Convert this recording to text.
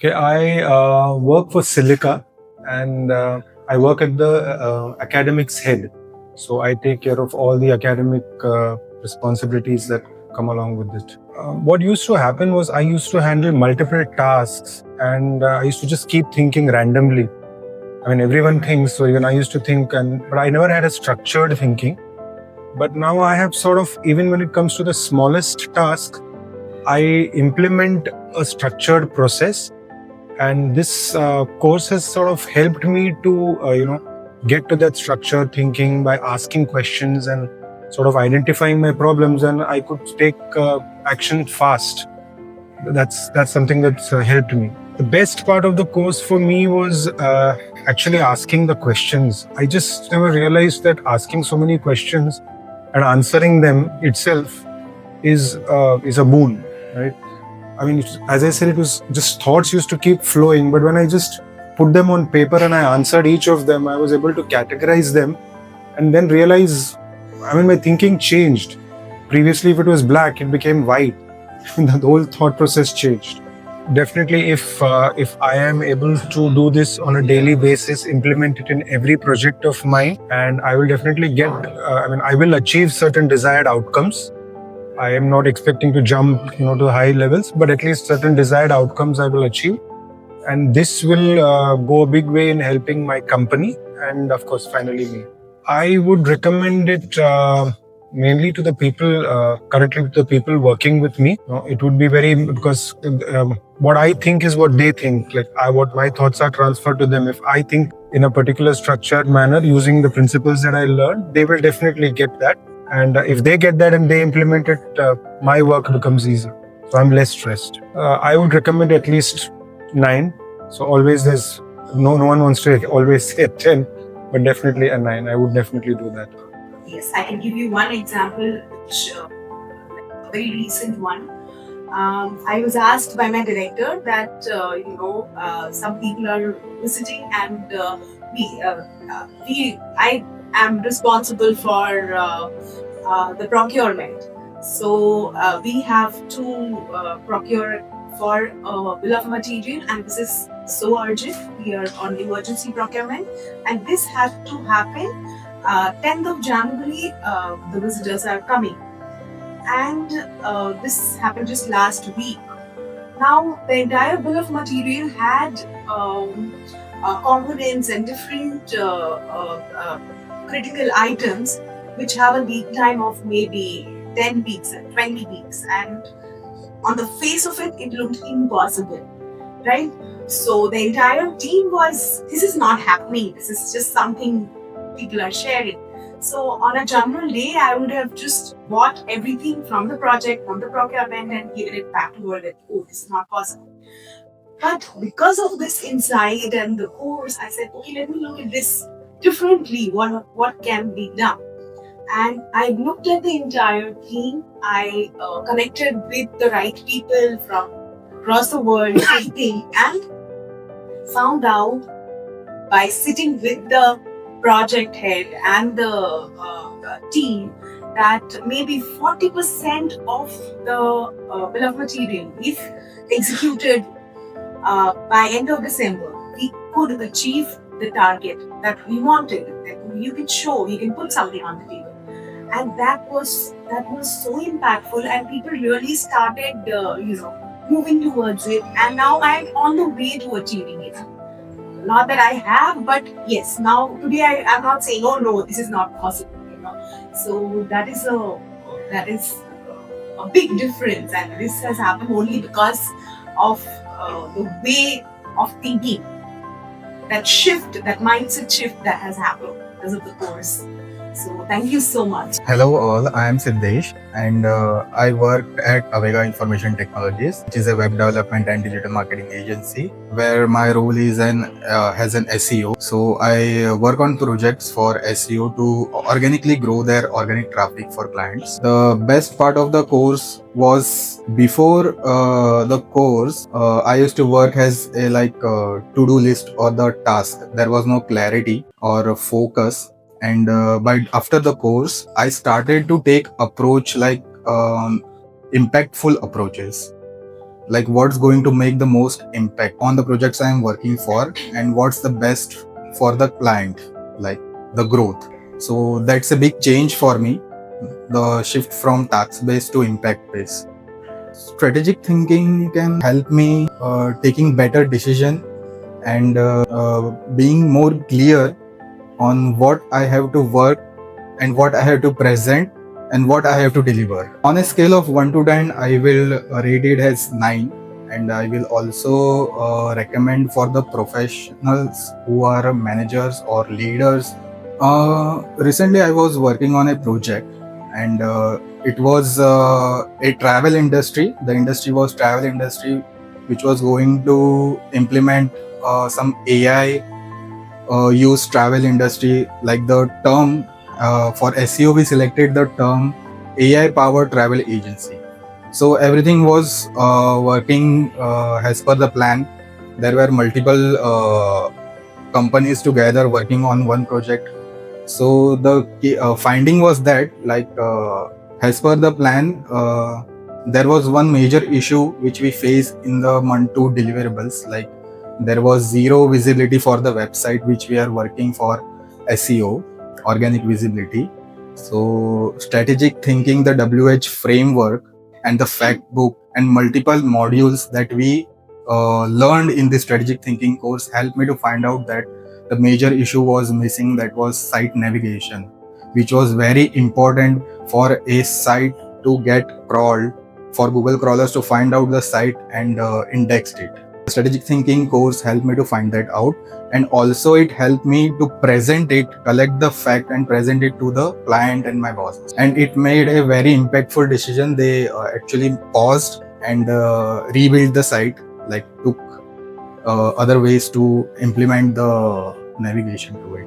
Okay, I work for Silica, and I work at the academics head. So I take care of all the academic responsibilities that come along with it. What used to happen was I used to handle multiple tasks, and I used to just keep thinking randomly. I mean, everyone thinks, so even I used to think, but I never had a structured thinking. But now I have sort of, even when it comes to the smallest task, I implement a structured process, and this course has sort of helped me to get to that structured thinking by asking questions and sort of identifying my problems, and I could take action fast. That's something that's helped me. The best part of the course for me was actually asking the questions. I just never realized that asking so many questions and answering them itself is a boon, right? I mean, as I said, it was just thoughts used to keep flowing, but when I just put them on paper and I answered each of them, I was able to categorize them and then realize, I mean, my thinking changed. Previously, if it was black, it became white. The whole thought process changed. Definitely, if I am able to do this on a daily basis, implement it in every project of mine, and I will definitely get. I will achieve certain desired outcomes. I am not expecting to jump, to high levels, but at least certain desired outcomes I will achieve, and this will go a big way in helping my company and, of course, finally me. I would recommend it mainly to the people currently, to the people working with me. It would be because what I think is what they think. Like what my thoughts are transferred to them. If I think in a particular structured manner using the principles that I learned, they will definitely get that. And if they get that and they implement it, my work becomes easier. So I'm less stressed. I would recommend at least 9. So always there's no one wants to always say 10, but definitely a 9. I would definitely do that. Yes, I can give you one example, which a very recent one. I was asked by my director that some people are visiting, and I am responsible for the procurement. So we have to procure for bill of material, and this is so urgent. We are on emergency procurement, and this had to happen 10th of January. The visitors are coming, and this happened just last week. Now the entire bill of material had components and different critical items which have a lead time of maybe 10 weeks and 20 weeks, and on the face of it, it looked impossible, right? So the entire team was, this is not happening, this is just something people are sharing. So on a general day, I would have just bought everything from the project, from the procurement, and given it back to her that, oh, this is not possible. But because of this insight and the course, I said, okay, let me look at this differently. What can be done? And I looked at the entire team. I connected with the right people from across the world, and found out by sitting with the project head and the team that maybe 40% of the bill of material, if executed by end of December, we could achieve the target that we wanted. That you can show, you can put something on the table, and that was so impactful, and people really started moving towards it. And now I'm on the way to achieving it. Not that I have, but yes, now today I'm not saying, oh no, this is not possible. So that is a big difference, and this has happened only because of the way of thinking, that shift, that mindset shift that has happened because of the course. So thank you so much. Hello all, I am Siddesh, and I work at Avega Information Technologies, which is a web development and digital marketing agency, where my role is as an SEO. So I work on projects for SEO to organically grow their organic traffic for clients. The best part of the course was, before the course, I used to work as a to-do list or the task. There was no clarity or focus. And but after the course, I started to take approach impactful approaches. like what's going to make the most impact on the projects I'm working for, and what's the best for the client, like the growth. So that's a big change for me, the shift from task based to impact based. Strategic thinking can help me taking better decision and being more clear on what I have to work and what I have to present and what I have to deliver. On a scale of 1 to 10, I will rate it as 9, and I will also recommend for the professionals who are managers or leaders. Recently, I was working on a project, and it was a travel industry. The industry was travel industry, which was going to implement some AI use travel industry. Like the term for SEO, we selected the term AI powered travel agency. So everything was working as per the plan. There were multiple companies together working on one project. So the finding was that, like as per the plan, there was one major issue which we faced in the month two deliverables. Like there was zero visibility for the website which we are working for SEO, organic visibility. So strategic thinking, the WH framework, and the fact book and multiple modules that we learned in the strategic thinking course helped me to find out that the major issue was missing, that was site navigation, which was very important for a site to get crawled, for Google crawlers to find out the site and indexed it. The strategic thinking course helped me to find that out, and also it helped me to present it, collect the fact and present it to the client and my bosses, and it made a very impactful decision. They actually paused and rebuilt the site, like took other ways to implement the navigation to it.